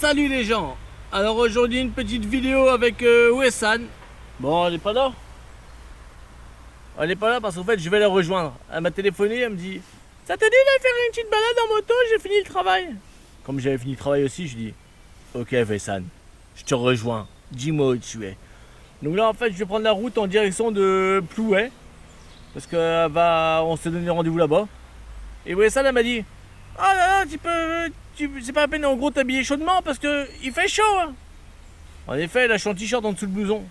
Salut les gens. Alors aujourd'hui une petite vidéo avec Wessan. Bon, elle est pas là. Elle est pas là parce qu'en fait je vais la rejoindre. Elle m'a téléphoné, elle me dit: ça te dit de faire une petite balade en moto, j'ai fini le travail. Comme j'avais fini le travail aussi, je dis: ok Wessan, je te rejoins, dis-moi où tu es. Donc là en fait je vais prendre la route en direction de Plouay. Parce que on s'est donné rendez-vous là-bas. Et Wessan elle m'a dit: ah là là, c'est pas la peine en gros t'habiller chaudement parce que il fait chaud hein. En effet, là je suis en t-shirt en dessous le blouson.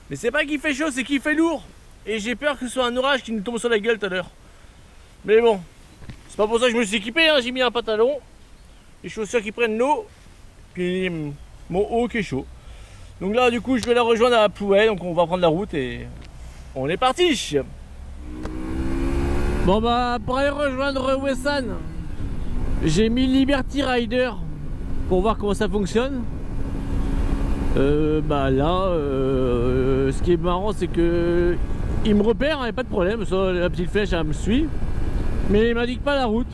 Mais c'est pas qu'il fait chaud, c'est qu'il fait lourd. Et j'ai peur que ce soit un orage qui nous tombe sur la gueule tout à l'heure. Mais bon, c'est pas pour ça que je me suis équipé, hein. J'ai mis un pantalon, les chaussures qui prennent l'eau, puis mon haut qui est chaud. Donc là du coup je vais la rejoindre à Plouay, donc on va prendre la route et on est parti. Bon bah pour aller rejoindre Wessan, j'ai mis Liberty Rider pour voir comment ça fonctionne. Bah là, ce qui est marrant c'est que il me repère, il n'y a pas de problème, ça, la petite flèche elle me suit, mais il m'indique pas la route.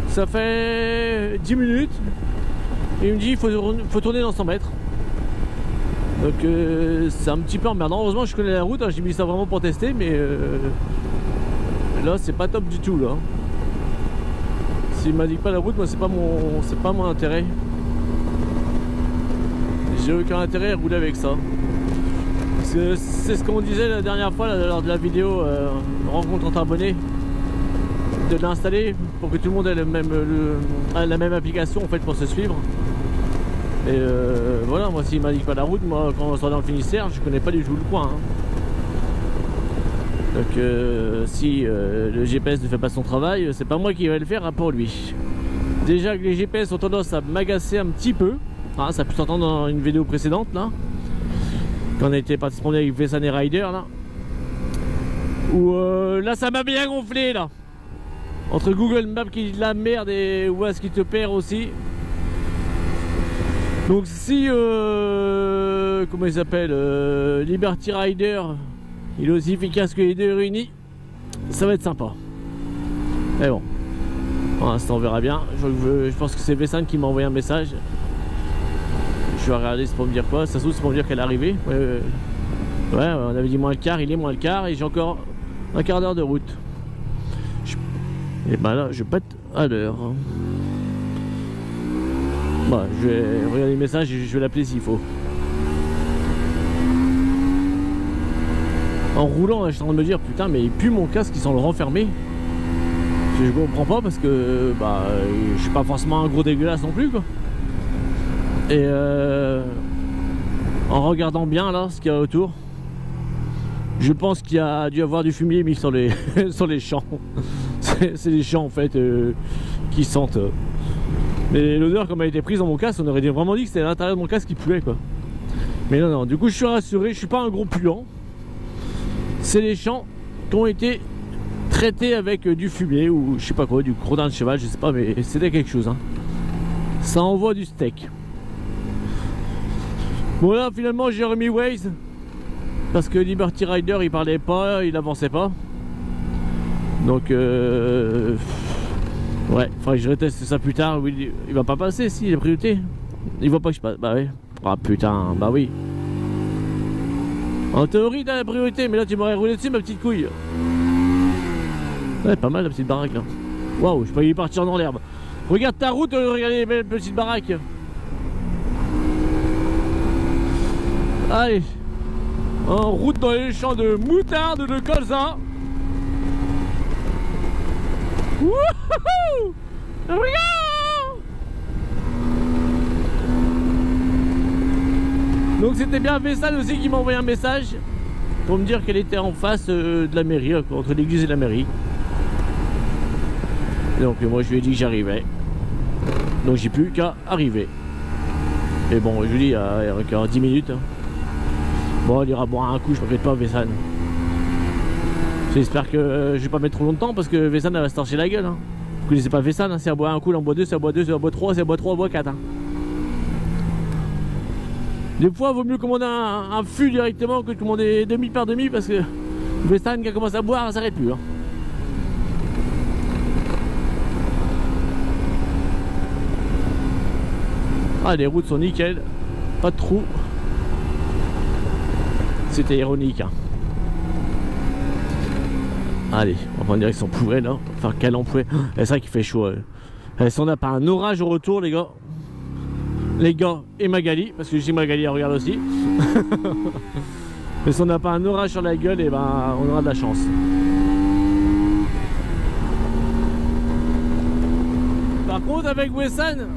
Ça fait 10 minutes et il me dit il faut tourner dans 100 mètres. Donc c'est un petit peu emmerdant. Heureusement je connais la route, hein, j'ai mis ça vraiment pour tester, mais là c'est pas top du tout là. S'il m'indique pas la route, moi c'est pas mon intérêt. J'ai aucun intérêt à rouler avec ça. C'est ce qu'on disait la dernière fois là, lors de la vidéo rencontre entre abonnés, de l'installer pour que tout le monde ait la même application en fait pour se suivre. Et voilà, moi s'il m'indique pas la route, moi quand on sera dans le Finistère, je connais pas du tout le coin. Hein. Donc si le GPS ne fait pas son travail, c'est pas moi qui vais le faire, hein, pour lui. Déjà que les GPS ont tendance à m'agacer un petit peu, hein, ça a pu s'entendre dans une vidéo précédente là, quand on a été parti se promener avec Wessan et Rider là, où là ça m'a bien gonflé là, entre Google Maps qui dit de la merde et Waze qui te perd aussi. Donc si comment il s'appelle, Liberty Rider il est aussi efficace que les deux réunis, ça va être sympa. Mais bon, pour l'instant on verra bien. Je pense que c'est Wessan qui m'a envoyé un message. Je vais regarder, c'est pour me dire quoi. Ça se trouve c'est pour me dire qu'elle est arrivée. Ouais, on avait dit moins le quart, il est moins le quart et j'ai encore un quart d'heure de route. Et ben là je pète à l'heure. Bah, je vais regarder le message et je vais l'appeler s'il faut. En roulant, je suis en train de me dire putain, mais il pue mon casque, ils sont le renfermé. Je comprends pas parce que bah, je suis pas forcément un gros dégueulasse non plus quoi. Et en regardant bien là ce qu'il y a autour, je pense qu'il y a dû avoir du fumier mis sur les sur les champs. C'est les champs en fait qui sentent. Mais l'odeur comme elle a été prise dans mon casque, on aurait vraiment dit que c'était à l'intérieur de mon casque qui puait quoi. Mais non, du coup je suis rassuré, je suis pas un gros puant. C'est les champs qui ont été traités avec du fumier ou je sais pas quoi, du crodin de cheval, je sais pas, mais c'était quelque chose hein. Ça envoie du steak. Bon là finalement j'ai remis Waze parce que Liberty Rider il parlait pas, il avançait pas. Donc ouais, faudrait que je reteste ça plus tard. Oui, il va pas passer si il a priorité. Il voit pas que je passe. Bah ouais. Ah putain, bah oui. En théorie t'as la priorité, mais là tu m'aurais roulé dessus ma petite couille. Ouais, pas mal la petite baraque là. Waouh, je peux y partir dans l'herbe. Regarde ta route, regarde les belles petites baraques. Allez, en route dans les champs de moutarde de colza. Wouhou! Donc c'était bien Wessan aussi qui m'a envoyé un message pour me dire qu'elle était en face de la mairie, entre l'église et la mairie. Et donc moi je lui ai dit que j'arrivais. Donc j'ai plus qu'à arriver. Et bon, je lui dis il y a encore 10 minutes. Bon, il ira boire un coup, je m'inquiète pas Wessan. J'espère que je vais pas mettre trop longtemps parce que Wessan elle va se torcher la gueule. Hein. Vous connaissez pas Wessan, hein, c'est à boire un coup, en bois 2, c'est à boire 2, c'est à boire 3, c'est à boire 3, à boire 4. Hein. Des fois, il vaut mieux commander un fût directement que de commander demi par demi parce que Wessan qui a commencé à boire, ça s'arrête plus. Hein. Ah, les routes sont nickel, pas de trous. C'était ironique, hein. Allez, on va prendre direction Pouvet là, enfin Calan-Pouvet. C'est vrai qu'il fait chaud. Si on n'a pas un orage au retour, les gars et Magali, parce que je dis Magali, elle regarde aussi. Mais si on n'a pas un orage sur la gueule, et ben on aura de la chance. Par contre, avec Wessan,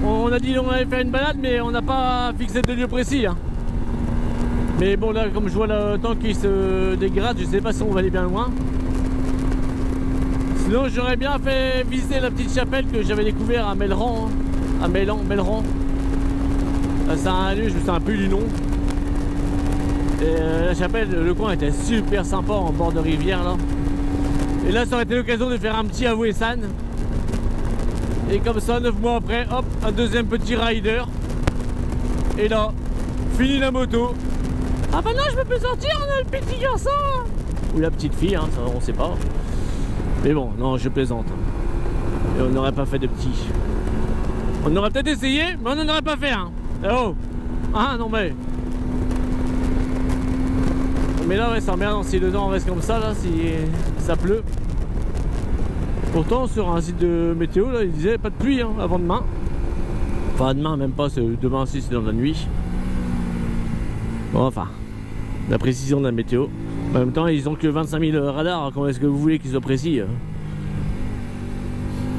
on a dit qu'on allait faire une balade, mais on n'a pas fixé de lieu précis, hein. Mais bon, là, comme je vois le temps qui se dégrade, je sais pas si on va aller bien loin. Sinon, j'aurais bien fait visiter la petite chapelle que j'avais découvert à Melran, hein. À Melran. C'est un lieu, je me souviens plus du nom. Et la chapelle, le coin était super sympa en bord de rivière là. Et là, ça aurait été l'occasion de faire un petit à Wessan. Et comme ça, 9 mois après, hop, un deuxième petit rider. Et là, fini la moto. Ah bah non, je peux plus sortir, on a le petit garçon. Ou la petite fille, hein, ça, on sait pas. Mais bon, non, je plaisante. Et on n'aurait pas fait de petit. On aurait peut-être essayé, mais on n'en aurait pas fait un. Hein. Oh. Ah non mais. Mais là, ouais, c'est emmerdant si le temps reste comme ça, là, si ça pleut. Pourtant, sur un site de météo, là, il disait pas de pluie, hein, avant demain. Enfin, demain, même pas, demain aussi, c'est dans la nuit. Bon, enfin, la précision de la météo. En même temps, ils ont que 25 000 radars. Comment est-ce que vous voulez qu'ils soient précis?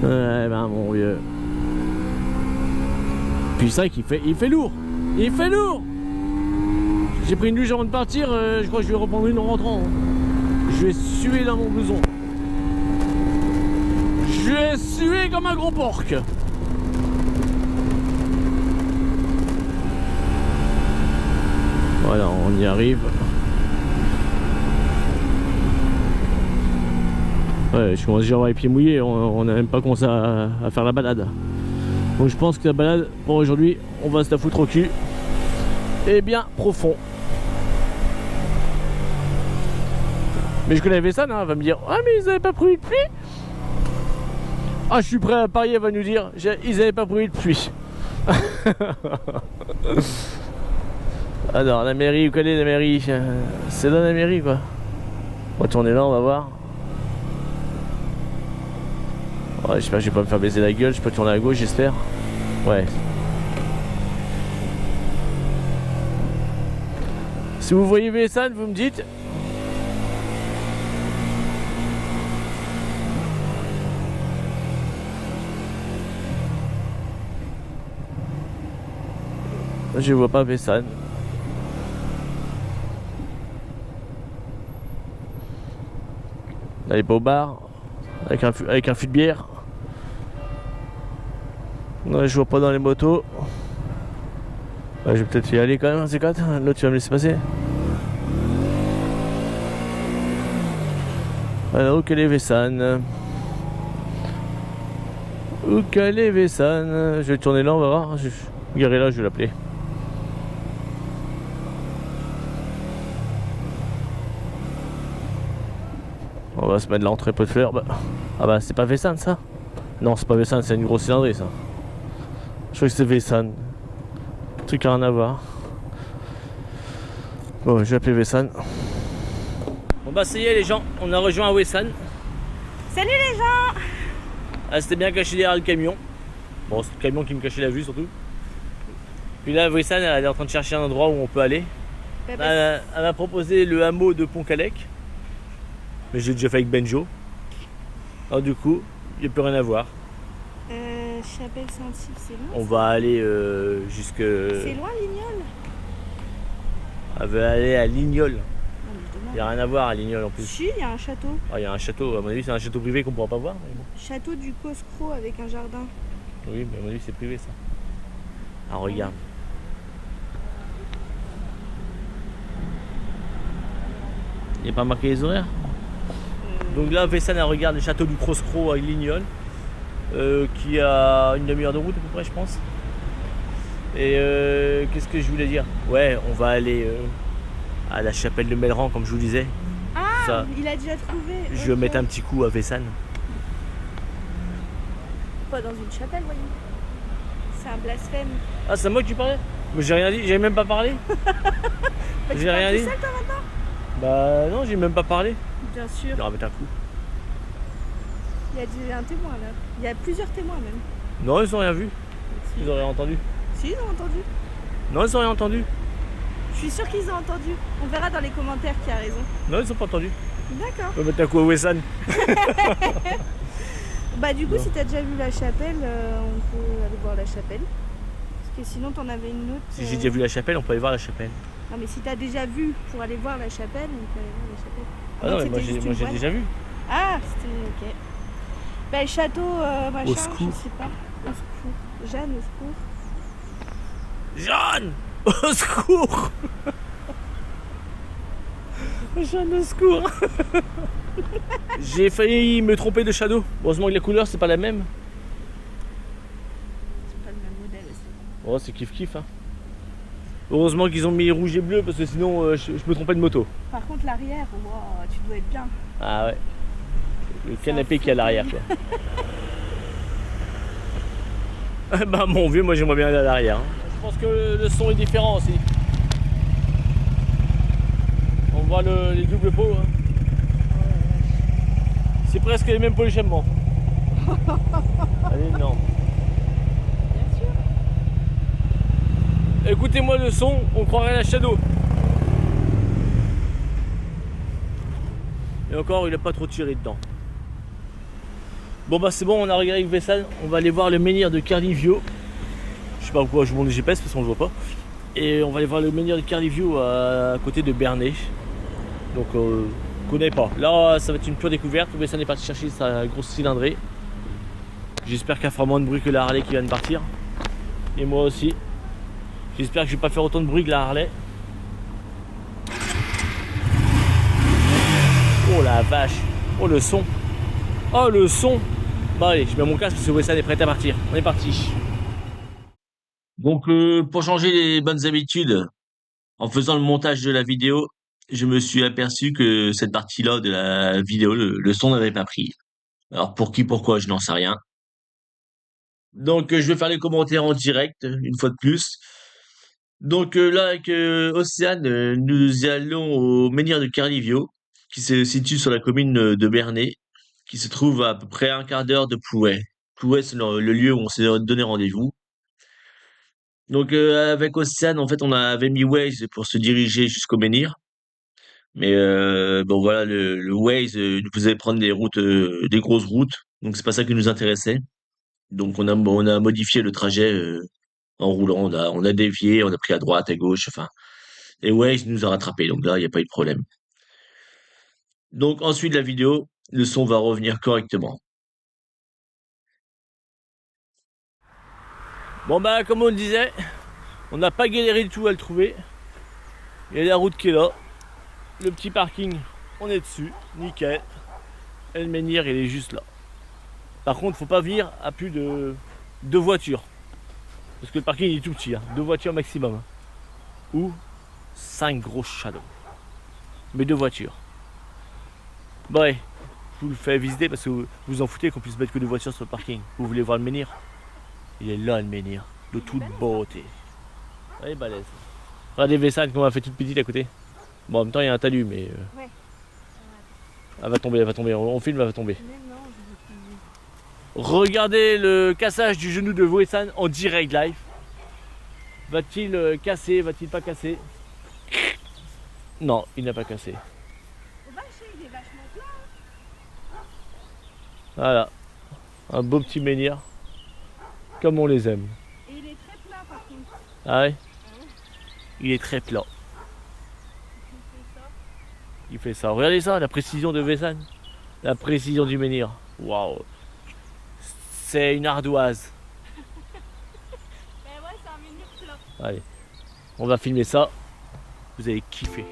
Ouais, ben mon vieux. Puis c'est vrai qu'il fait, il fait lourd. Il fait lourd. J'ai pris une douche avant de partir. Je crois que je vais reprendre une en rentrant. Je vais suer dans mon blouson. Je vais suer comme un gros porc. Voilà, on y arrive. Ouais, je commence déjà à avoir les pieds mouillés, on n'a même pas commencé à faire la balade. Donc je pense que la balade, pour aujourd'hui, on va se la foutre au cul. Et bien profond. Mais je connais Wessan, hein, elle va me dire « Ah mais ils avaient pas prévu de pluie !» Ah, je suis prêt à parier, elle va nous dire « Ils avaient pas prévu de pluie !» Alors, la mairie, où quelle est la mairie? C'est dans la mairie, quoi. On va tourner là, on va voir. Ouais, j'espère que je vais pas me faire baiser la gueule. Je peux tourner à gauche, j'espère. Ouais. Si vous voyez Wessan, vous me dites. Je vois pas Wessan. Elle est pas au bar avec un fût de bière. Non, je vois pas dans les motos. Ouais, je vais peut-être y aller quand même, c'est 4. L'autre tu vas me laisser passer. Alors où qu'elle est Wessan? Où qu'elle est Wessan? Je vais tourner là, on va voir. Je vais garer là, je vais l'appeler. On va se mettre là en très peu de fleurs. Ah bah c'est pas Wessan ça? Non, c'est pas Wessan, c'est une grosse cylindrée ça. Je crois que c'est Wessan. Truc à rien à voir. Bon, je vais appeler Wessan. Bon bah ça y est les gens, on a rejoint Wessan. Salut les gens. Ah, c'était bien caché derrière le camion. Bon, c'est le camion qui me cachait la vue surtout. Puis là, Wessan, elle est en train de chercher un endroit où on peut aller. Elle m'a proposé le hameau de Pont-Calec. Mais j'ai déjà fait avec Benjo. Alors du coup, il n'y a plus rien à voir. Chapelle Saint-Yves, c'est loin? On va aller jusque... C'est loin Lignol? On va aller à Lignol. Il n'y a rien à voir à Lignol en plus. Si, il y a un château. Ah, il y a un château, à mon avis c'est un château privé qu'on ne pourra pas voir. Mais bon. Château du Coscro avec un jardin. Oui, mais à mon avis c'est privé ça. Ah, regarde. Il n'y a pas marqué les horaires. Donc là, Wessan, elle regarde le château du Coscro à Lignol. Qui a une demi-heure de route à peu près, je pense. Et qu'est-ce que je voulais dire? Ouais, on va aller à la chapelle de Melran, comme je vous disais. Ah, ça, il a déjà trouvé. Je vais mettre un petit coup à Wessan. Pas dans une chapelle, voyons. C'est un blasphème. Ah, c'est moi que tu parlais? Mais j'ai rien dit, j'ai même pas parlé. Bah, tu J'ai parles rien tout dit. seul, toi, maintenant? Bah non, j'ai même pas parlé. Bien sûr. Je vais remettre un coup. Il y a un témoin là. Il y a plusieurs témoins même. Non, ils ont rien vu. Si, Ils ont rien entendu. Si, ils ont entendu. Non, ils ont rien entendu. Je suis sûre qu'ils ont entendu. On verra dans les commentaires qui a raison. Non, ils ont pas entendu. D'accord. On va mettre un coup à Wesson. Bah du coup, Non. si t'as déjà vu la chapelle, on peut aller voir la chapelle. Parce que sinon, t'en avais une autre. Si j'ai déjà vu la chapelle, on peut aller voir la chapelle. Non, mais si t'as déjà vu pour aller voir la chapelle, on peut aller voir la chapelle. Ah non, mais C'était moi juste j'ai une moi, j'ai voile. déjà vu. Ah, c'était ok. Bah, le château, machin, Au secours. je sais pas. Au secours. Jeanne, au secours. Jeanne! Au secours! Jeanne, au secours! J'ai failli me tromper de shadow. Heureusement que la couleur c'est pas la même. C'est pas le même modèle aussi. Oh, c'est kiff kiff. Hein. Heureusement qu'ils ont mis rouge et bleu parce que sinon je me trompais de moto. Par contre, l'arrière, wow, tu dois être bien. Ah ouais. Le canapé qui est à l'arrière quoi. Ah bah mon vieux, moi j'aimerais bien aller à l'arrière. Hein. Je pense que le son est différent aussi. On voit les doubles pots. Hein. C'est presque les mêmes positionnements. Allez, non. Bien sûr. Écoutez-moi le son, on croirait la Shadow. Et encore, il n'a pas trop tiré dedans. Bon bah c'est bon, on a regardé avec Vessal, on va aller voir le menhir de Carnivio. Je sais pas pourquoi je vous montre le GPS parce qu'on le voit pas. Et on va aller voir le menhir de Carnivio à côté de Bernay. Donc on connaît pas. Là ça va être une pure découverte. Vessal est parti chercher sa grosse cylindrée. J'espère qu'elle fera moins de bruit que la Harley qui vient de partir. Et moi aussi. J'espère que je vais pas faire autant de bruit que la Harley. Oh la vache. Oh le son. Oh le son. Bon allez, je mets mon casque parce que Wesson est prêt à partir. On est parti. Donc pour changer les bonnes habitudes, en faisant le montage de la vidéo, je me suis aperçu que cette partie-là de la vidéo, le son n'avait pas pris. Alors pour qui, pourquoi, je n'en sais rien. Donc je vais faire les commentaires en direct, une fois de plus. Donc là, avec Océane, nous allons au menhir de Carnivio, qui se situe sur la commune de Bernay, qui se trouve à peu près un quart d'heure de Plouay. Plouay, c'est le lieu où on s'est donné rendez-vous. Donc avec Océane, en fait, on avait mis Waze pour se diriger jusqu'au menhir. Mais bon voilà, le Waze nous faisait prendre des routes, des grosses routes. Donc c'est pas ça qui nous intéressait. Donc on a modifié le trajet en roulant. On a dévié, on a pris à droite, à gauche, enfin. Et Waze nous a rattrapés. Donc là, il n'y a pas eu de problème. Donc ensuite de la vidéo, le son va revenir correctement. Bon bah comme on le disait, on n'a pas galéré du tout à le trouver. Il y a la route qui est là. Le petit parking, on est dessus, nickel. Et le menhir, il est juste là. Par contre, faut pas venir à plus de 2 voitures. Parce que le parking il est tout petit, hein. 2 voitures maximum. Hein. Ou 5 gros shadows. Mais 2 voitures. Bon ouais, je vous le fais visiter parce que vous vous en foutez qu'on puisse mettre que 2 voitures sur le parking. Vous voulez voir le menhir? Il est là le menhir, de toute beauté. Il est balèze. Regardez Vessane qu'on a fait toute petite à côté. Bon en même temps il y a un talus mais... Ouais. Elle va tomber, on filme, elle va tomber. Mais non, je veux plus. Regardez le cassage du genou de Wesson en direct live. Va-t-il casser, va-t-il pas casser? Non, il n'a pas cassé. Oh, vache, il est vachement plat. Voilà, un beau petit menhir, comme on les aime. Et il est très plat par contre. Ah ouais? Ah ouais. Il est très plat. Il fait ça. Il fait ça. Regardez ça, la précision de Wesson. La précision du menhir. Waouh. C'est une ardoise. Ben ouais, c'est un menhir plat. Allez, on va filmer ça. Vous allez kiffer.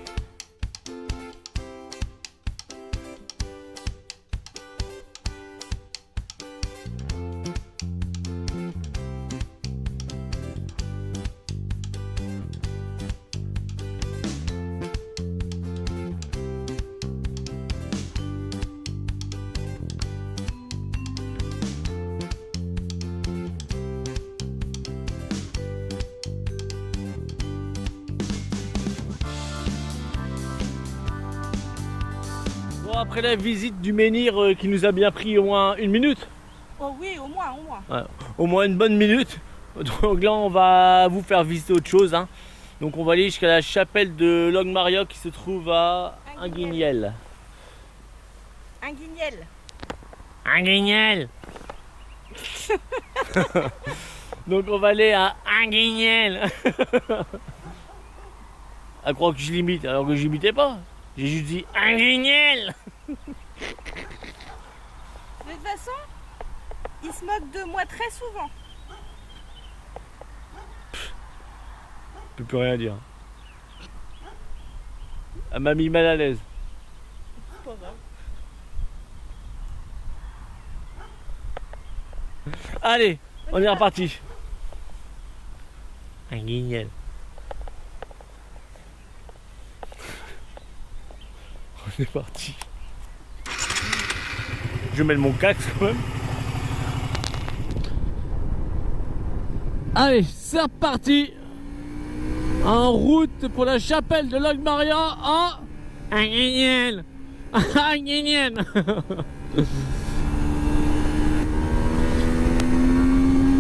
Bon, après la visite du menhir qui nous a bien pris au moins une minute. Oh oui, au moins, au moins. Ouais, au moins une bonne minute. Donc là, on va vous faire visiter autre chose. Hein. Donc on va aller jusqu'à la chapelle de Logmaria qui se trouve à Anguignel. Anguignel. Anguignel. Donc on va aller à Anguignel. À croire que je l'imite alors que je l'imitais pas. J'ai juste dit Anguignel. De toute façon, il se moque de moi très souvent. Je peux plus rien dire. Elle m'a mis mal à l'aise. C'est pas grave. Allez, on est reparti. Anguignel. On est parti. Je vais mettre mon casque quand même. Allez, c'est reparti. En route pour la chapelle de Logmaria à Anguignel. Anguignel.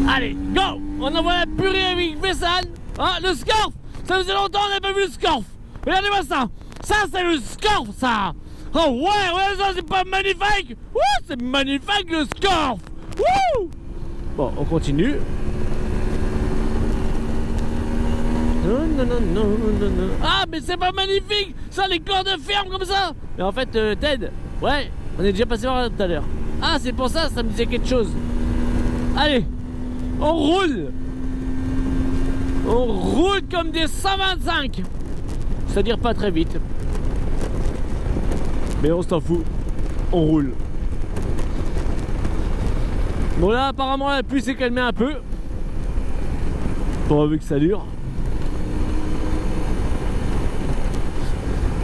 Allez, go. On envoie la purée avec Vessan. Ah, le scarf. Ça faisait longtemps qu'on n'avait pas vu le scarf. Regardez-moi ça. Ça, c'est le scarf, ça. Oh ouais, ça, c'est pas magnifique. Ouh, c'est magnifique, le scarf. Ouh. Bon, on continue. Non. Ah, mais c'est pas magnifique. Ça, les corps de ferme comme ça. Mais en fait, Ted, ouais, on est déjà passé par là tout à l'heure. Ah, c'est pour ça, ça me disait quelque chose. Allez, on roule. On roule comme des 125. C'est-à-dire pas très vite. Mais on s'en fout. On roule. Bon là, apparemment, la pluie s'est calmée un peu. Pour vu que ça dure.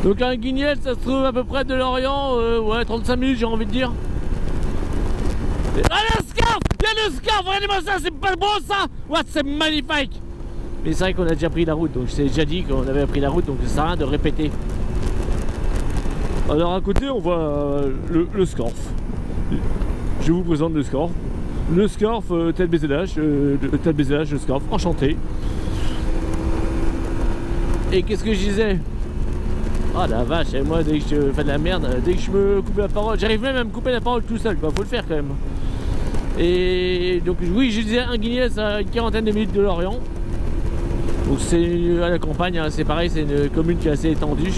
Donc un Guignel, ça se trouve à peu près de Lorient, ouais, 35 minutes j'ai envie de dire. Ah, le scarf. Il y a le scarf, regardez-moi ça, c'est pas beau ça. Ouais, c'est magnifique. Mais c'est vrai qu'on a déjà pris la route, donc je t'ai déjà dit qu'on avait pris la route, donc ça sert à rien de répéter. Alors à côté on voit le scarf. Je vous présente le scarf. Le scarf Ted BZH, le scarf, enchanté. Et qu'est-ce que je disais? Ah la vache, et moi dès que je fais de la merde, dès que je me coupe la parole, j'arrive même à me couper la parole tout seul, quoi, faut le faire quand même. Et donc oui, je disais Anguignel, c'est à une quarantaine de minutes de Lorient. Donc c'est à la campagne, hein, c'est pareil, c'est une commune qui est assez étendue.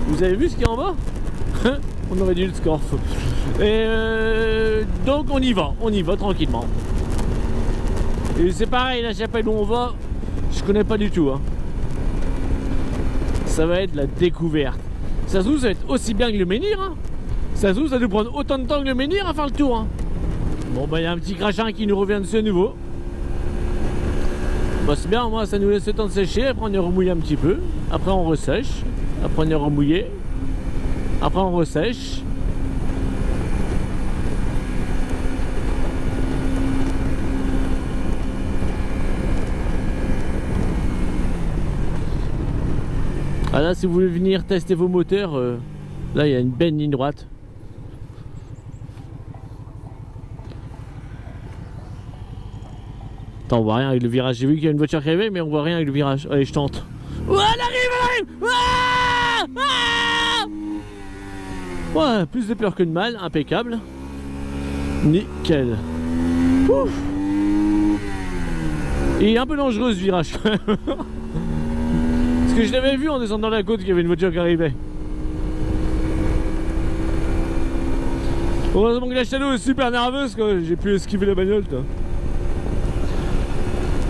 Vous avez vu ce qu'il y a en bas? On aurait dit le scarf. Et donc on y va tranquillement. Et c'est pareil, la chapelle où on va, je connais pas du tout. Hein. Ça va être la découverte. Ça se trouve, ça va être aussi bien que le menhir. Hein. Ça se trouve, ça va nous prendre autant de temps que le menhir à faire le tour. Hein. Bon, bah, il y a un petit crachin qui nous revient dessus à nouveau. Bah, c'est bien, moi, ça nous laisse le temps de sécher. Après, on est remouillé un petit peu. Après, on ressèche. Après, on est remouillé. Après, on ressèche. Ah là, si vous voulez venir tester vos moteurs, là il y a une belle ligne droite. Attends, on voit rien avec le virage. J'ai vu qu'il y a une voiture qui arrivait, mais on voit rien avec le virage. Allez, je tente. Oh, elle arrive, elle arrive. Ah, ouais, plus de peur que de mal, impeccable. Nickel. Ouf. Et un peu dangereux ce virage quand même. Parce que je l'avais vu en descendant la côte qu'il y avait une voiture qui arrivait. Heureusement que la Shadow est super nerveuse, j'ai pu esquiver la bagnole. Toi.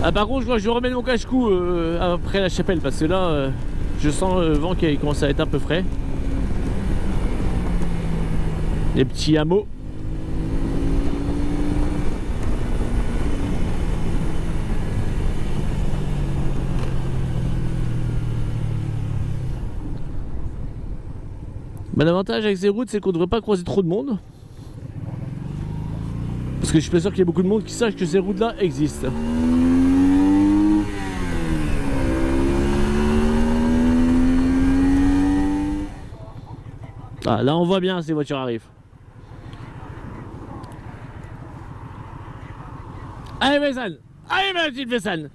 Ah, par contre, je crois que je vais remettre mon cache-cou après la chapelle parce que là, je sens le vent qui commence à être un peu frais. Les petits hameaux. Ben, l'avantage avec ces routes, c'est qu'on ne devrait pas croiser trop de monde. Parce que je suis pas sûr qu'il y ait beaucoup de monde qui sache que ces routes-là existent. Ah, là on voit bien si les voitures arrivent. Allez Vincent, allez ma petite Vincent.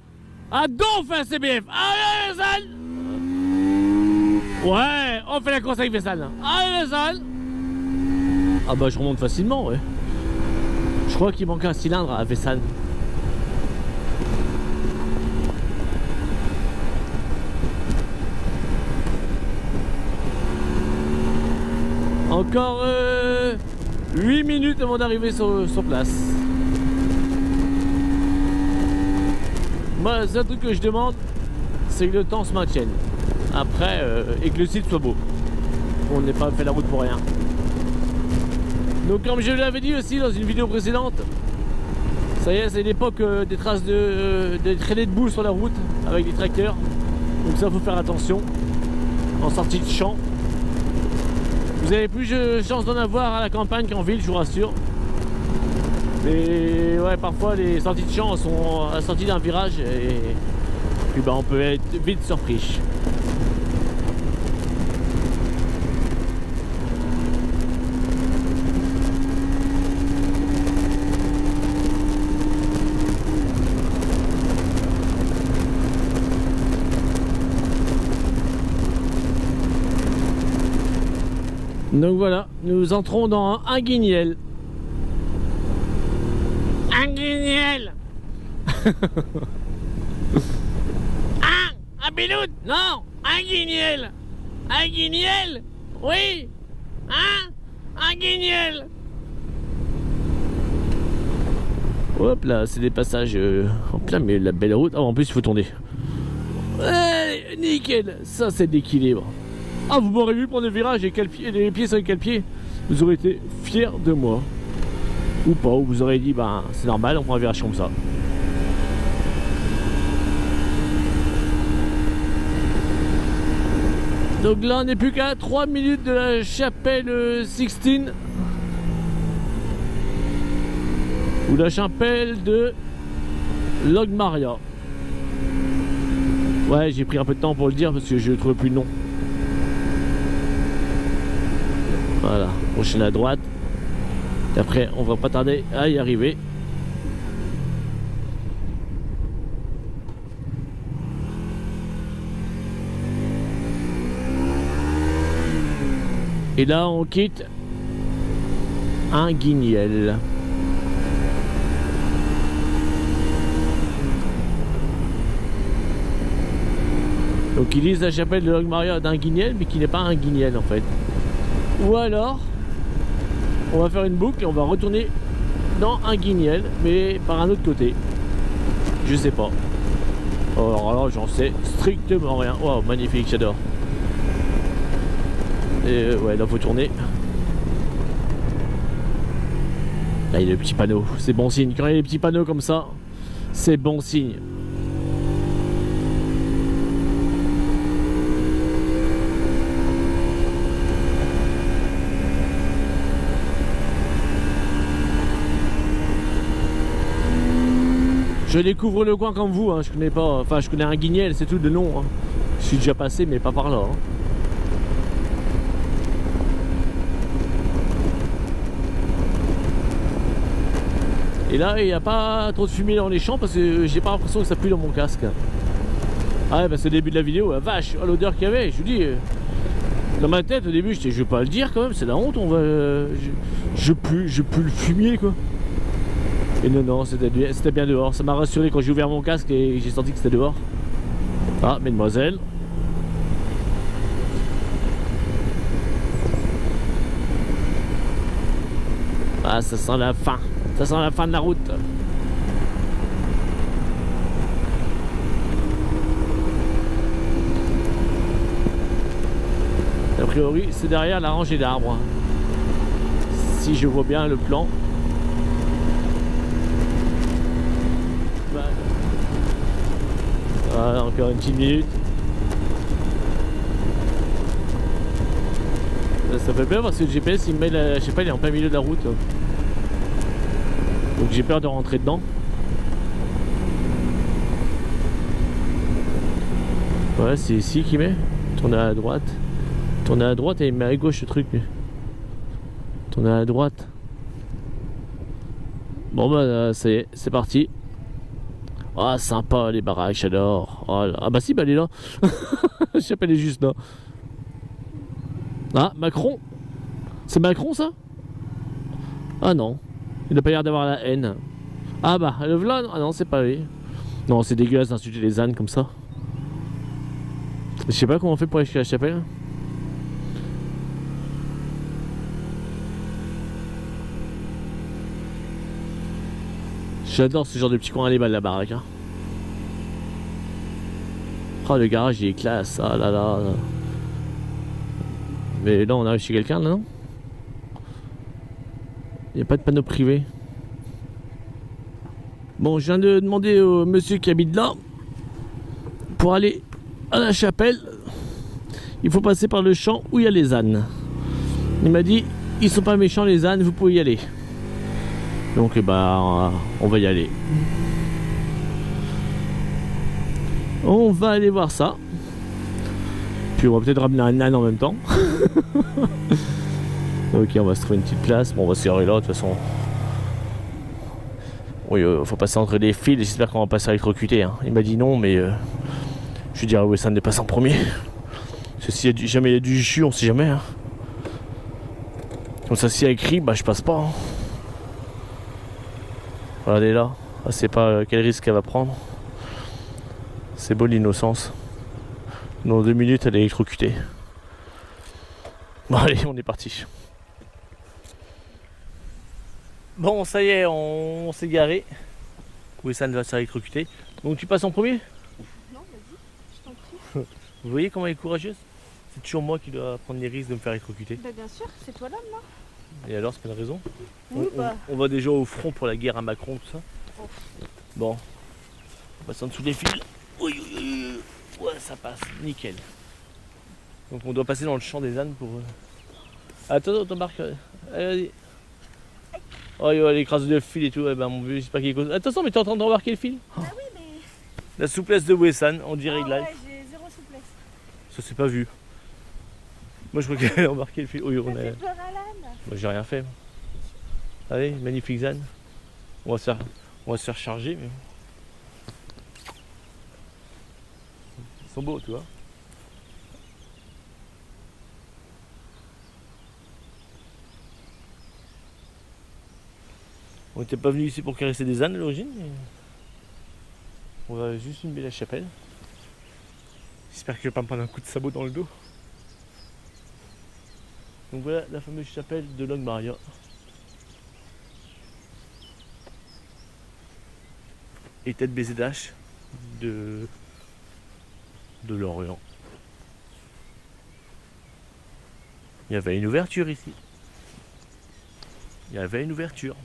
Ah donc fais un CBF. Allez Vincent. Ouais, on fait la course avec Vincent. Allez Vincent. Ah bah je remonte facilement, ouais. Je crois qu'il manque un cylindre à Vincent. Encore 8 minutes avant d'arriver sur place. Moi, le seul truc que je demande, c'est que le temps se maintienne. Après, et que le site soit beau. On n'ait pas fait la route pour rien. Donc comme je l'avais dit aussi dans une vidéo précédente, ça y est, c'est l'époque des traces des traînées de boue sur la route avec des tracteurs. Donc ça, faut faire attention en sortie de champ. Vous avez plus de chance d'en avoir à la campagne qu'en ville, je vous rassure. Mais ouais, parfois les sorties de champ sont à la sortie d'un virage et puis bah, on peut être vite surpris. Donc voilà, nous entrons dans un guignel. Un guignel. Un biloute. Non, un guignel. Un guignel. Oui. Un guignel. Hop là, c'est des passages en plein milieu de la belle route. Oh, en plus il faut tourner. Ouais, nickel, ça c'est de l'équilibre. Ah, vous m'aurez vu prendre le virage et les pieds sur les cale-pieds, vous aurez été fiers de moi. Ou pas, ou vous aurez dit, ben c'est normal, on prend un virage comme ça. Donc là, on n'est plus qu'à 3 minutes de la chapelle Sixtine. Ou la chapelle de Logmaria. Ouais, j'ai pris un peu de temps pour le dire parce que je ne trouvais plus le nom. Voilà, prochaine à droite. Et après, on va pas tarder à y arriver. Et là, on quitte un guignel. Donc ils disent la chapelle de Logmaria d'un guignel, mais qui n'est pas un guignel en fait. Ou alors, on va faire une boucle et on va retourner dans un guignel, mais par un autre côté. Je sais pas. Alors là, j'en sais strictement rien. Waouh, magnifique, j'adore. Et ouais, là, faut tourner. Là, il y a le petit panneau. C'est bon signe. Quand il y a les petits panneaux comme ça, c'est bon signe. Je découvre le coin comme vous, hein. Je connais pas, enfin je connais un guignel, c'est tout de nom. Hein. Je suis déjà passé, mais pas par là. Hein. Et là, il n'y a pas trop de fumée dans les champs parce que j'ai pas l'impression que ça pue dans mon casque. Ah ouais, bah c'est le début de la vidéo, la vache, oh, l'odeur qu'il y avait, je vous dis. Dans ma tête au début, je vais pas le dire quand même, c'est la honte, on va. Je pue le fumier quoi. Et non, c'était bien dehors. Ça m'a rassuré quand j'ai ouvert mon casque et j'ai senti que c'était dehors. Ah, mesdemoiselles. Ah, ça sent la fin. Ça sent la fin de la route. A priori, c'est derrière la rangée d'arbres. Si je vois bien le plan. Voilà, encore une petite minute. Ça fait peur parce que le GPS il me met je sais pas, il est en plein milieu de la route. Donc j'ai peur de rentrer dedans. Ouais, c'est ici qu'il met. Tournez à droite. Tournez à droite et il met à gauche le truc. Tourner à la droite. Bon bah ça y est, c'est parti. Ah sympa les baraques, j'adore. Oh, ah bah si, bah elle est là. Je sais pas, elle est juste là. Ah, Macron. C'est Macron ça? Ah non. Il n'a pas l'air d'avoir la haine. Ah bah, le voilà. Ah non, c'est pas lui. Non, c'est dégueulasse d'insulter les ânes comme ça. Je sais pas comment on fait pour aller jusqu'à la chapelle. J'adore ce genre de petits coins à les balles, la baraque. Hein. Oh, le garage il est classe. Ah là là. Mais là, on arrive chez quelqu'un là, non? Il n'y a pas de panneau privé. Bon, je viens de demander au monsieur qui habite là. Pour aller à la chapelle, il faut passer par le champ où il y a les ânes. Il m'a dit, ils sont pas méchants les ânes, vous pouvez y aller. Donc bah, on va y aller. On va aller voir ça. Puis on va peut-être ramener un âne en même temps. Ok, on va se trouver une petite place. Bon, on va se garer là de toute façon. Oui, faut passer entre les fils. J'espère qu'on va pas s'électrocuter. Hein. Il m'a dit non, mais je lui dirais oui, ça ne dépasse en premier. Parce que si jamais il y a du jus, on sait jamais. Hein. Comme ça, s'il y a écrit, bah je passe pas. Hein. Regardez là. Ah, c'est pas quel risque elle va prendre. C'est beau l'innocence. Dans 2 minutes, elle est électrocutée. Bon, allez, on est parti. Bon, ça y est, on s'est garé. Oui, ça ne va s'électrocuter. Donc, tu passes en premier? Non, vas-y, je t'en prie. Vous voyez comment elle est courageuse? C'est toujours moi qui dois prendre les risques de me faire électrocuter. Bah, bien sûr, c'est toi l'homme là. Et alors, c'est pas une raison? Oui, bah. On va déjà au front pour la guerre à Macron, tout ça. Oh. Bon, on passe en dessous des fils. Oui, oui, oui. Ouais, ça passe, nickel. Donc on doit passer dans le champ des ânes pour... Attends, t'embarques. Allez, vas-y. Oh, elle écrase le fil et tout. Eh ben, mon vieux, j'espère qu'il est cause. Attention, mais t'es en train de rembarquer le fil? Ah oui, mais. La souplesse de Wessan, on dirait Ah live. ouais, j'ai zéro souplesse. Ça s'est pas vu. Moi je crois qu'elle allait embarquer le fil. Oui, on Ça a... fait peur à l'âne. Moi j'ai rien fait. Allez, magnifique Zan. On va se faire charger. Mais... Ils sont beaux, tu vois. On n'était pas venu ici pour caresser des ânes à l'origine. Mais... On va juste filmer la chapelle. J'espère qu'il va pas me prendre un coup de sabot dans le dos. Donc voilà la fameuse chapelle de Logmaria. Et tête BZH de Lorient. Il y avait une ouverture ici. Il y avait une ouverture.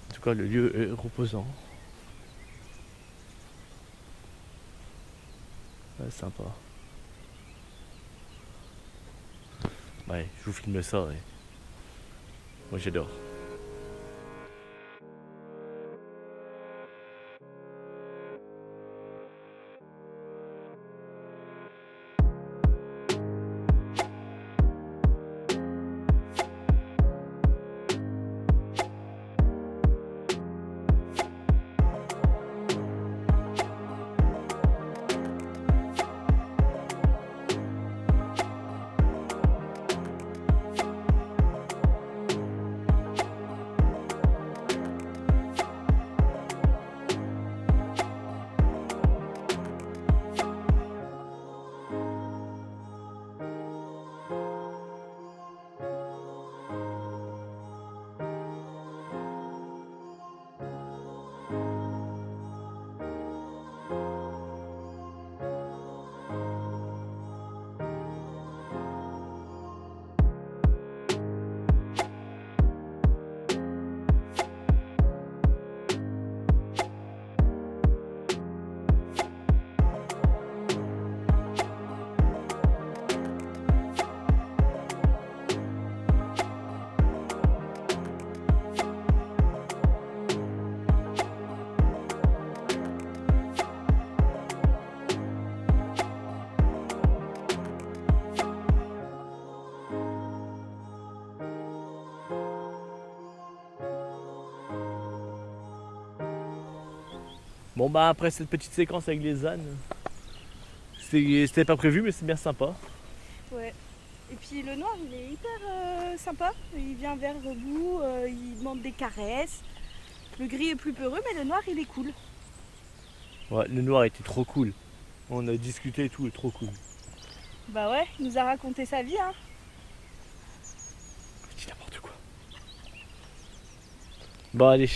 En tout cas, le lieu est reposant. Ouais, sympa. Ouais, je vous filme ça. Ouais. Moi, j'adore. Bon bah après cette petite séquence avec les ânes, c'était pas prévu mais c'est bien sympa. Ouais. Et puis le noir il est hyper sympa, il vient vers vous, il demande des caresses. Le gris est plus peureux mais le noir il est cool. Ouais, le noir était trop cool. On a discuté et tout, il est trop cool. Bah ouais, il nous a raconté sa vie hein. Je dis n'importe quoi. Bon allez.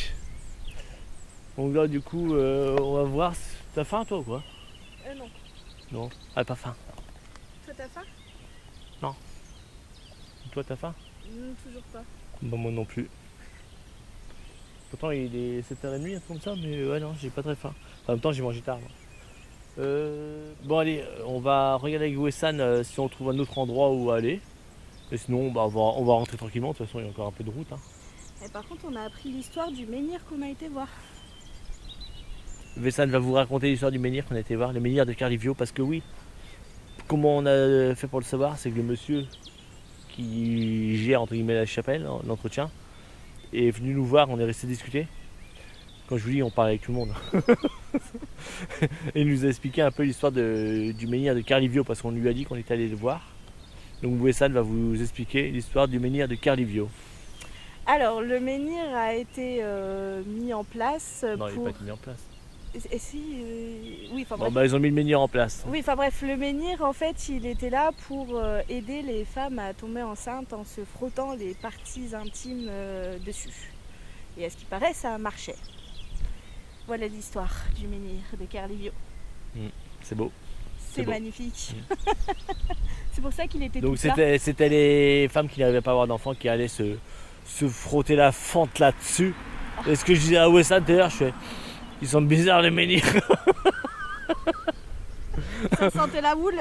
Donc là du coup on va voir. T'as faim toi ou quoi? Non. Non. Ah pas faim. Toi t'as faim? Toi t'as faim? Toujours pas. Bah moi non plus. Pourtant il est 7h30, un truc comme ça, mais ouais non j'ai pas très faim. En même temps j'ai mangé tard. Bon allez, on va regarder avec Wessan si on trouve un autre endroit où aller. Et sinon bah, on va rentrer tranquillement, de toute façon il y a encore un peu de route. Hein. Et par contre on a appris l'histoire du menhir qu'on a été voir. Wessan va vous raconter l'histoire du menhir qu'on a été voir, le menhir de Carlivio, parce que oui, comment on a fait pour le savoir, c'est que le monsieur qui gère entre guillemets la chapelle, l'entretien, est venu nous voir, on est resté discuter. Quand je vous dis, on parlait avec tout le monde. Et il nous a expliqué un peu l'histoire du menhir de Carlivio, parce qu'on lui a dit qu'on était allé le voir. Donc Wessan va vous expliquer l'histoire du menhir de Carlivio. Alors le menhir a été mis en place Non, pour... il n'a pas été mis en place. Et si, oui, enfin Bon, bref. bah, ils ont mis le menhir en place. Oui, enfin bref, le menhir, en fait, il était là pour aider les femmes à tomber enceintes en se frottant les parties intimes dessus. Et à ce qui paraît, ça marchait. Voilà l'histoire du menhir de Carlivio. C'est beau. C'est beau. Magnifique. C'est pour ça qu'il était Donc tout là. c'était les femmes qui n'arrivaient pas à avoir d'enfants qui allaient se frotter la fente là-dessus. Et ce que je disais à Wessan d'ailleurs, je fais... Ils sont bizarres les menhirs. Ça sentait la boule.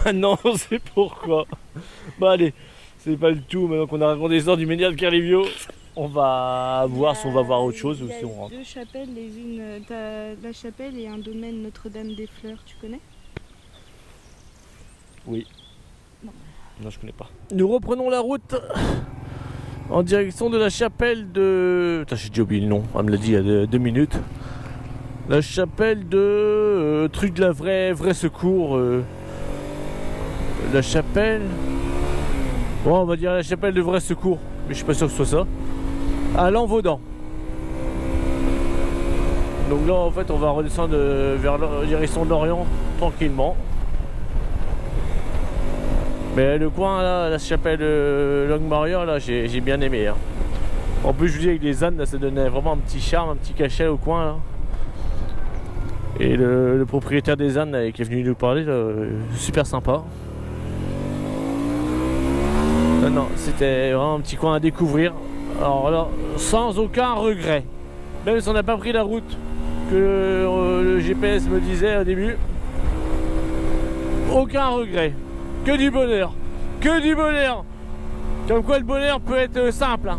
Maintenant on sait pourquoi. Bah allez, c'est pas le tout. Maintenant qu'on a raconté l'histoire du menhir de Carlivio, on va voir si on va voir autre chose ou si on rentre. Il y a deux chapelles, t'as la chapelle et un domaine Notre-Dame-des-Fleurs, tu connais? Oui. Non. Non, je connais pas. Nous reprenons la route en direction de la chapelle de... Putain, j'ai déjà oublié le nom, elle me l'a dit il y a 2 minutes. La chapelle de... truc de la vraie secours. La chapelle... Bon, on va dire la chapelle de vrai secours, mais je suis pas sûr que ce soit ça. À Lanvaudan. Donc là, en fait, on va redescendre vers la direction de l'Orient, tranquillement. Mais le coin là, la chapelle Longmarion là, j'ai bien aimé. Hein. En plus je vous dis avec les ânes là, ça donnait vraiment un petit charme, un petit cachet au coin là. Et le propriétaire des ânes là, qui est venu nous parler, là, super sympa. Non, c'était vraiment un petit coin à découvrir. Alors là, sans aucun regret. Même si on n'a pas pris la route que le GPS me disait au début. Aucun regret. Que du bonheur, que du bonheur. Comme quoi le bonheur peut être simple. Hein.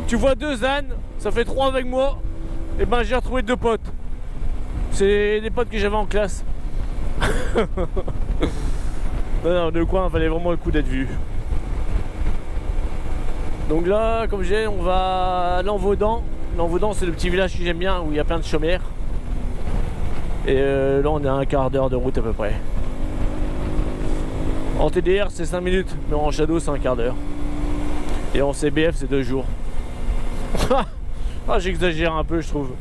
Tu vois 2 ânes, ça fait 3 avec moi. Et ben j'ai retrouvé 2 potes. C'est des potes que j'avais en classe. Non, le coin valait vraiment le coup d'être vu. Donc là, comme j'ai, on va à Lanvaudan. Lanvaudan, c'est le petit village que j'aime bien où il y a plein de chaumières. Et là, on est à un quart d'heure de route à peu près. En TDR c'est 5 minutes, mais en Shadow c'est un quart d'heure. Et en CBF c'est 2 jours. Ah, j'exagère un peu je trouve.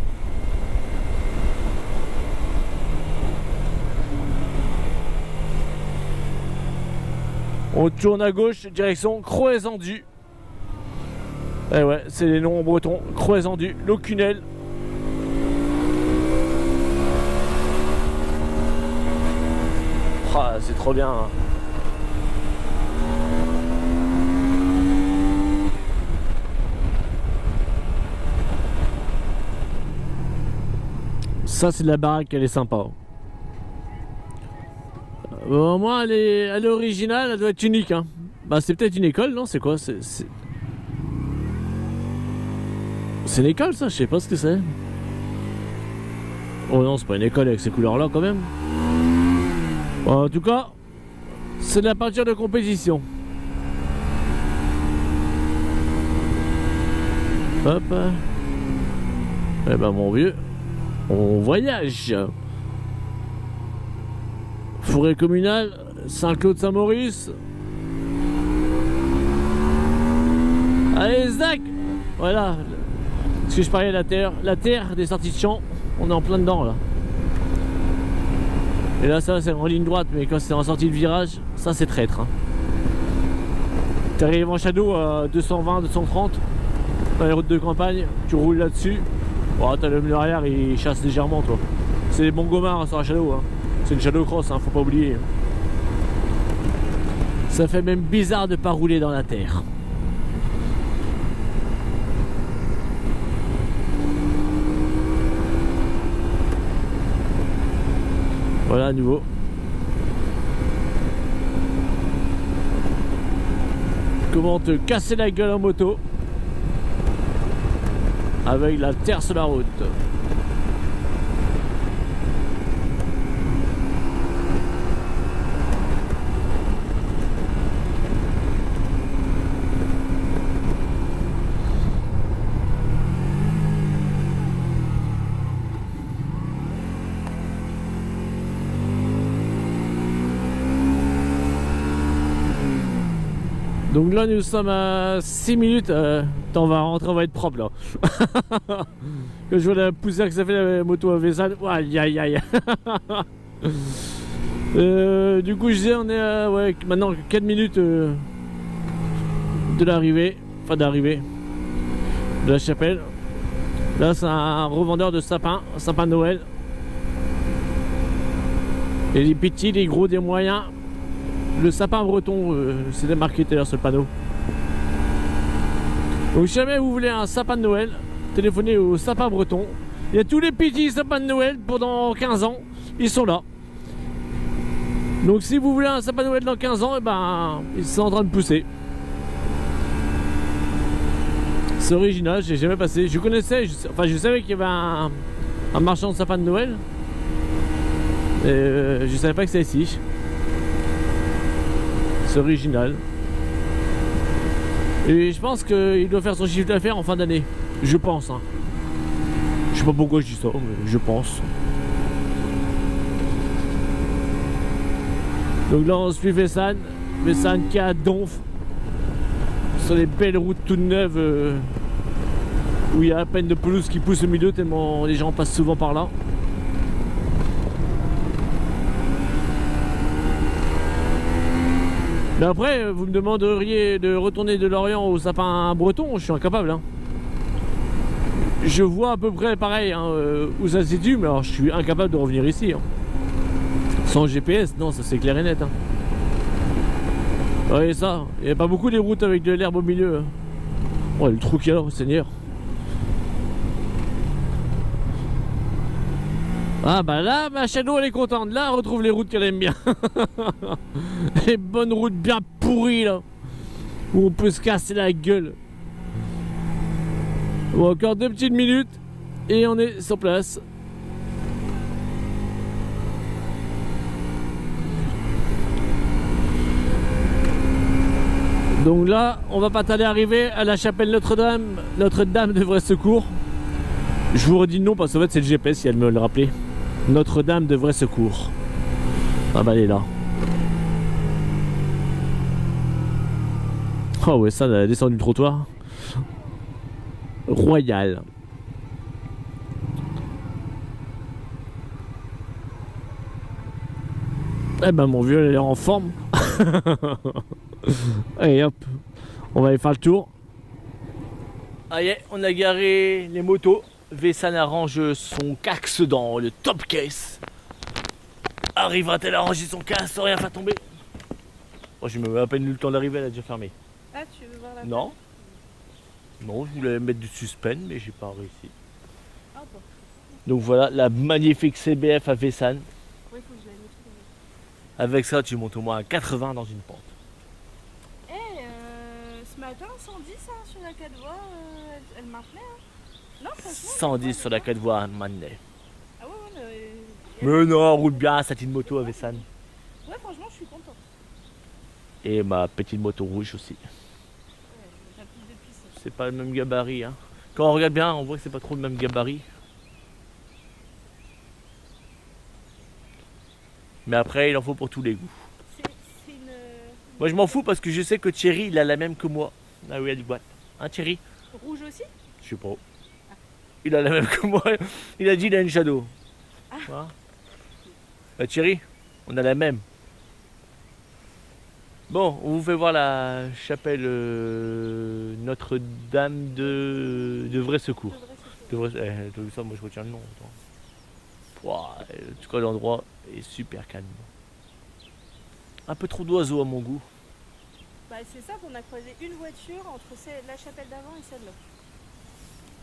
On tourne à gauche, direction Croix-Étendue. Eh ouais, c'est les noms en breton. Croix-Étendue, Locunel. Ah, c'est trop bien. Hein. Ça c'est de la baraque, elle est sympa. Au moins elle est originale, elle doit être unique. Hein. Bah c'est peut-être une école, non? C'est quoi? C'est une école ça? Je sais pas ce que c'est. Oh non, c'est pas une école avec ces couleurs là quand même. Bon, en tout cas, c'est de la peinture de compétition. Hop. Eh ben mon vieux. On voyage. Forêt communale, Saint-Claude-Saint-Maurice. Allez, Zach. Voilà. Ce que je parlais de la terre des sorties de champ, on est en plein dedans là. Et là, ça c'est en ligne droite, mais quand c'est en sortie de virage, ça c'est traître. Hein. Tu arrives en shadow à 220, 230 dans les routes de campagne, tu roules là-dessus. Oh, t'as le mur arrière, il chasse légèrement, toi. C'est des bons gomards sur la shadow. Hein. C'est une shadow cross, hein, faut pas oublier. Ça fait même bizarre de pas rouler dans la terre. Voilà à nouveau. Comment te casser la gueule en moto avec la terre sur la route. Donc là nous sommes à 6 minutes, on va rentrer, on va être propre là. Quand je vois la poussière que ça fait la moto à Vésane, aïe aïe aïe. Du coup je disais on est à ouais, maintenant 4 minutes de l'arrivée, enfin d'arrivée de la chapelle. Là c'est un revendeur de sapins, sapin de Noël. Et les petits, les gros, des moyens. Le sapin breton, c'était marqué tout à l'heure sur le panneau. Donc si jamais vous voulez un sapin de Noël, téléphonez au sapin breton. Il y a tous les petits sapins de Noël pendant 15 ans, ils sont là. Donc si vous voulez un sapin de Noël dans 15 ans, et ben ils sont en train de pousser. C'est original, j'ai jamais passé. Je connaissais, je savais qu'il y avait un marchand de sapin de Noël. Je savais pas que c'était ici. C'est original. Et je pense qu'il doit faire son chiffre d'affaires en fin d'année. Je pense. Hein. Je sais pas pourquoi je dis ça, mais je pense. Donc là on suit Vésane. Vésane qui est à Donf. Sur les belles routes toutes neuves. Où il y a à peine de pelouse qui pousse au milieu tellement les gens passent souvent par là. Mais après, vous me demanderiez de retourner de Lorient au sapin breton, je suis incapable. Hein. Je vois à peu près pareil hein, où ça se situe, mais alors je suis incapable de revenir ici. Hein. Sans GPS, non, ça c'est clair et net. Hein. Ouais, ça, il n'y a pas beaucoup des routes avec de l'herbe au milieu. Hein. Ouais, le trou qu'il y a là, Seigneur. Ah bah là, ma Shadow elle est contente, là elle retrouve les routes qu'elle aime bien. Les bonnes routes bien pourries là, où on peut se casser la gueule. Bon, encore 2 petites minutes et on est sur place. Donc là, on va pas tarder à arriver à la chapelle Notre-Dame, Notre-Dame de Vrai Secours. Je vous redis le nom parce qu'en fait c'est le GPS si elle me le rappelait. Notre-Dame de Vrai Secours. Ah bah elle est là. Oh ouais, ça, la descente du trottoir. Royal. Eh ben mon vieux, elle a l'air en forme. Allez hop, on va aller faire le tour. Allez, on a garé les motos. Vésane arrange son cax dans le top case. Arrivera-t-elle à ranger son cax sans rien faire tomber? Oh, j'ai même à peine eu le temps d'arriver, elle a déjà fermé. Ah, tu veux voir la Non. Non, je voulais mettre du suspense, mais j'ai pas réussi. Ah bon. Donc voilà, la magnifique CBF à Vésane. Ouais, faut que je la mette. Avec ça, tu montes au moins à 80 dans une pente. Eh, ce matin, 110 hein, sur la 4 voies, elle marchait. Hein. Non, franchement. 110 sur la 4 voies à Manet. Ah ouais, ouais. Mais non, on roule bien sa petite moto à Vésane. Ouais, franchement, je suis contente. Et ma petite moto rouge aussi. Ouais, j'appuie depuis ça. C'est pas le même gabarit. Hein. Quand on regarde bien, on voit que c'est pas trop le même gabarit. Mais après, il en faut pour tous les goûts. C'est une... Moi, je m'en fous parce que je sais que Thierry, il a la même que moi. Ah oui, il a du boîte. Hein, Thierry? Rouge aussi? Je sais pas. Il a la même que moi. Il a dit il a une Shadow. Ah. Voilà. Thierry, on a la même. Bon, on vous fait voir la chapelle Notre-Dame de Vrai Secours. De Vrai... ça, moi je retiens le nom. Wow, en tout cas, l'endroit est super calme. Un peu trop d'oiseaux à mon goût. Bah, c'est ça qu'on a croisé une voiture entre la chapelle d'avant et celle-là.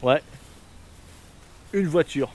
Ouais. Une voiture.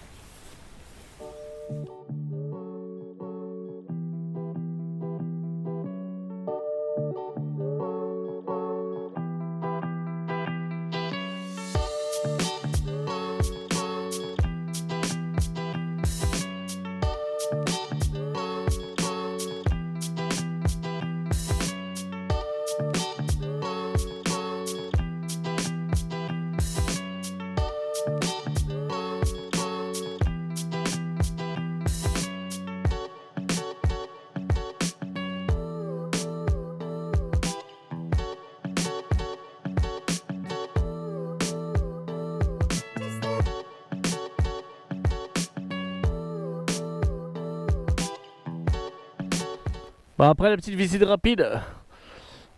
Bon, après la petite visite rapide,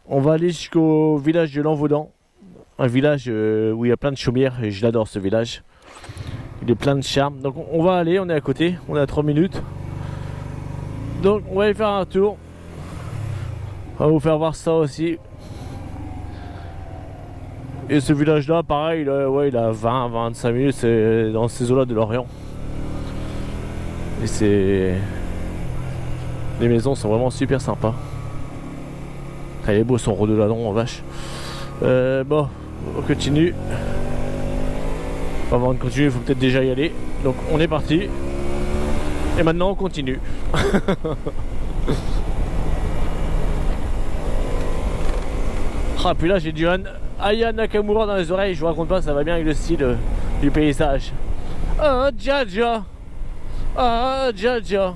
on va aller jusqu'au village de Lanvaudan. Un village où il y a plein de chaumières et je l'adore ce village. Il est plein de charme. Donc on va aller, on est à côté, on est à 3 minutes. Donc on va aller faire un tour. On va vous faire voir ça aussi. Et ce village là, pareil, ouais, il a 20-25 minutes, c'est dans ces eaux là de l'Orient. Et c'est... Les maisons sont vraiment super sympas. Elle est beau son rhododendron en vache. Bon, on continue. Avant de continuer, il faut peut-être déjà y aller. Donc on est parti. Et maintenant on continue. Ah, puis là j'ai du Aya Nakamura dans les oreilles. Je vous raconte pas, ça va bien avec le style du paysage. Oh Jaja. Ah Jaja.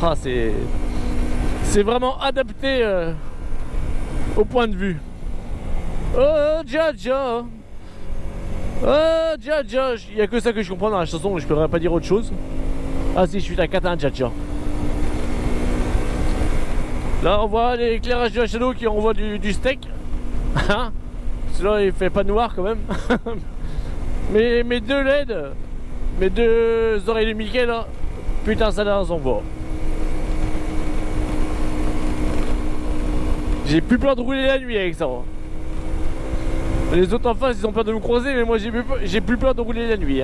Ah, c'est vraiment adapté au point de vue. Oh Jaja. Oh Jaja. Il n'y a que ça que je comprends dans la chanson, je ne pourrais pas dire autre chose. Ah si, je suis à Katin Jaja. Là on voit l'éclairage de la Shadow qui envoie du steak. Celui-là il fait pas noir quand même. Mais mes deux LED, mes deux oreilles de Mickey là, putain ça les envoie. J'ai plus peur de rouler la nuit avec ça. Les autres en face ils ont peur de me croiser, mais moi j'ai plus peur de rouler la nuit.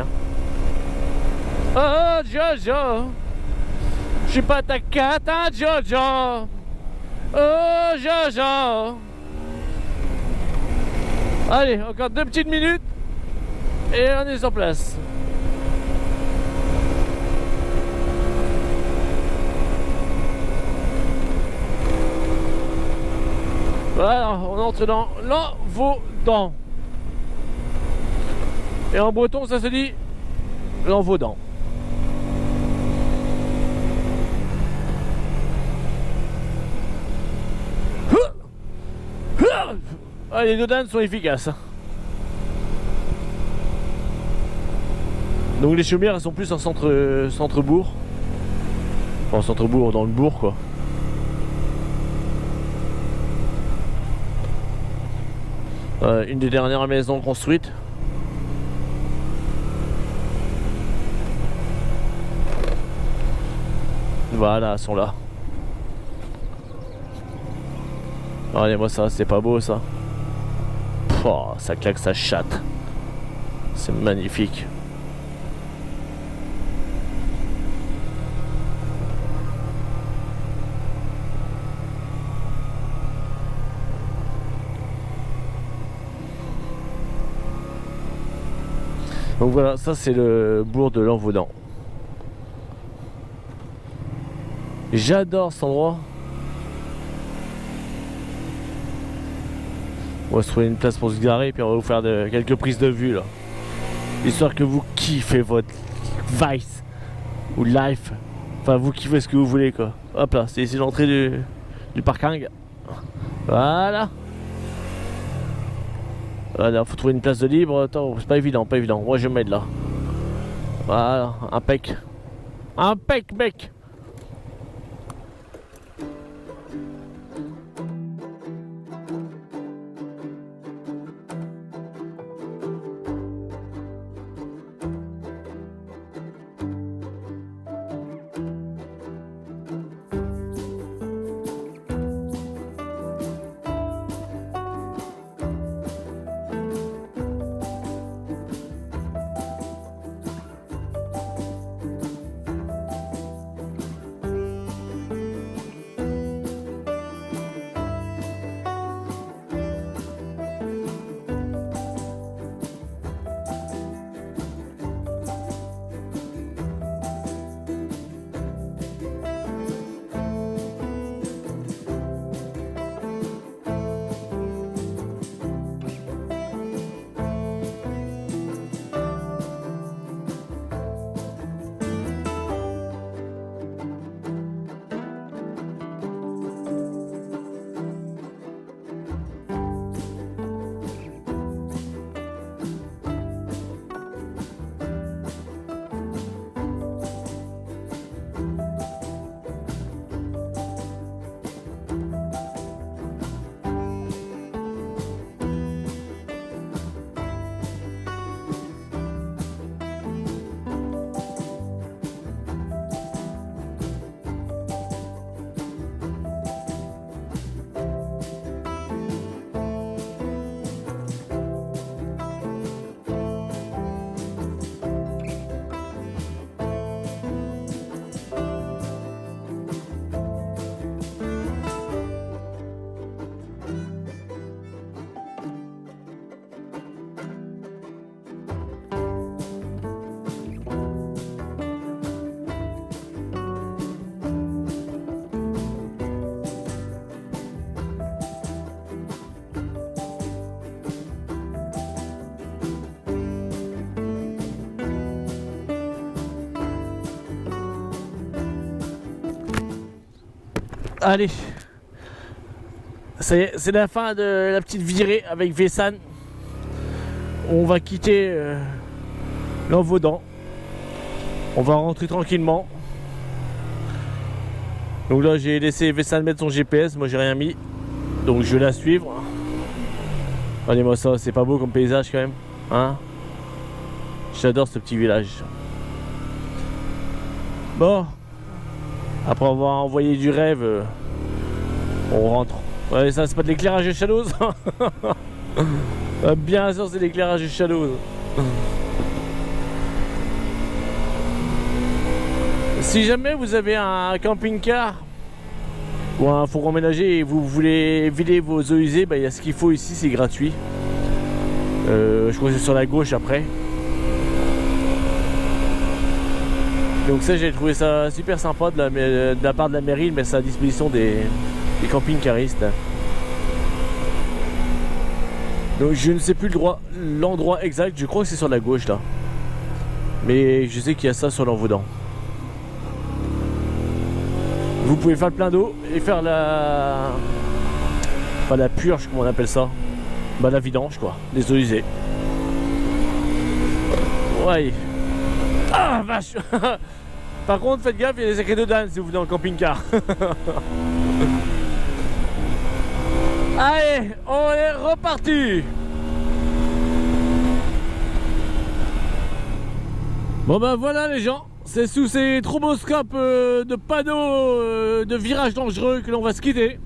Oh Jaja. Je suis pas ta cata Jaja. Oh Jaja. Allez, encore 2 petites minutes et on est sur place. Voilà, on entre dans Lanvaudan. Et en breton, ça se dit Lanvaudan. Ah, les dodanes sont efficaces. Donc les chaumières, elles sont plus en centre-bourg. En centre-bourg, dans le bourg, quoi. Une des dernières maisons construites. Voilà, elles sont là. Regardez-moi ça, c'est pas beau ça. Oh, ça claque, ça chatte. C'est magnifique. Donc voilà, ça c'est le bourg de Lanvaudan. J'adore cet endroit. On va se trouver une place pour se garer et puis on va vous faire quelques prises de vue là. Histoire que vous kiffez votre Vice ou Life Enfin, vous qui faites ce que vous voulez, quoi. Hop là, c'est l'entrée du parking. Voilà. Voilà, faut trouver une place de libre. Attends, c'est pas évident, pas évident. Moi, je m'aide là. Voilà, impec. Impec, mec. Allez, ça y est, c'est la fin de la petite virée avec Vessan. On va quitter l'Envaudan. On va rentrer tranquillement. Donc là, j'ai laissé Vessan mettre son GPS, moi j'ai rien mis. Donc je vais la suivre. Regardez-moi ça, c'est pas beau comme paysage quand même, hein? J'adore ce petit village. Bon. Après avoir envoyé du rêve, on rentre. Ouais, ça c'est pas de l'éclairage de Shadows. Bien sûr c'est de l'éclairage de Shadows. Si jamais vous avez un camping-car ou un fourgon ménager et vous voulez vider vos eaux usées, bah, y a ce qu'il faut ici, c'est gratuit. Je crois que c'est sur la gauche après. Donc ça, j'ai trouvé ça super sympa de la part de la mairie de mettre ça à disposition des camping-caristes. Donc je ne sais plus l'endroit exact, je crois que c'est sur la gauche là. Mais je sais qu'il y a ça sur l'Envaudan. Vous pouvez faire le plein d'eau et faire la purge, comment on appelle ça. Bah la vidange quoi, des eaux usées. Ouais. Ah vache. Par contre faites gaffe, il y a des sacrés de d'âne si vous venez en camping-car. Allez, on est reparti. Bon ben voilà les gens, c'est sous ces stroboscopes de panneaux de virages dangereux que l'on va se quitter.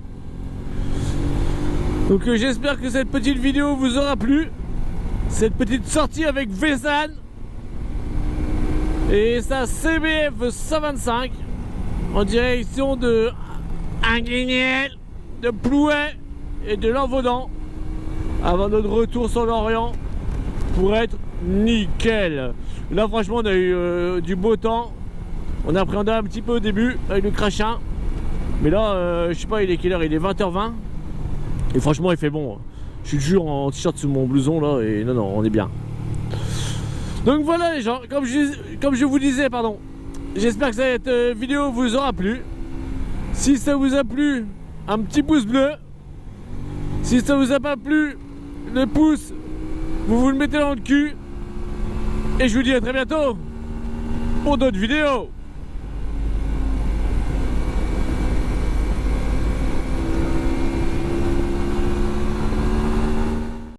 Donc j'espère que cette petite vidéo vous aura plu. Cette petite sortie avec Vessan et sa CBF 125 en direction de Anguignel, de Plouet et de l'Envaudan avant notre retour sur l'Orient pour être nickel. Là franchement on a eu du beau temps. On appréhendait un petit peu au début avec le crachin, mais là je sais pas il est quelle heure, il est 20h20 et franchement il fait bon. Je suis toujours en t-shirt sous mon blouson là et non on est bien. Donc voilà les gens, comme je vous disais, pardon, J'espère que cette vidéo vous aura plu. Si ça vous a plu, un petit pouce bleu. Si ça vous a pas plu, le pouce, vous le mettez dans le cul. Et je vous dis à très bientôt pour d'autres vidéos.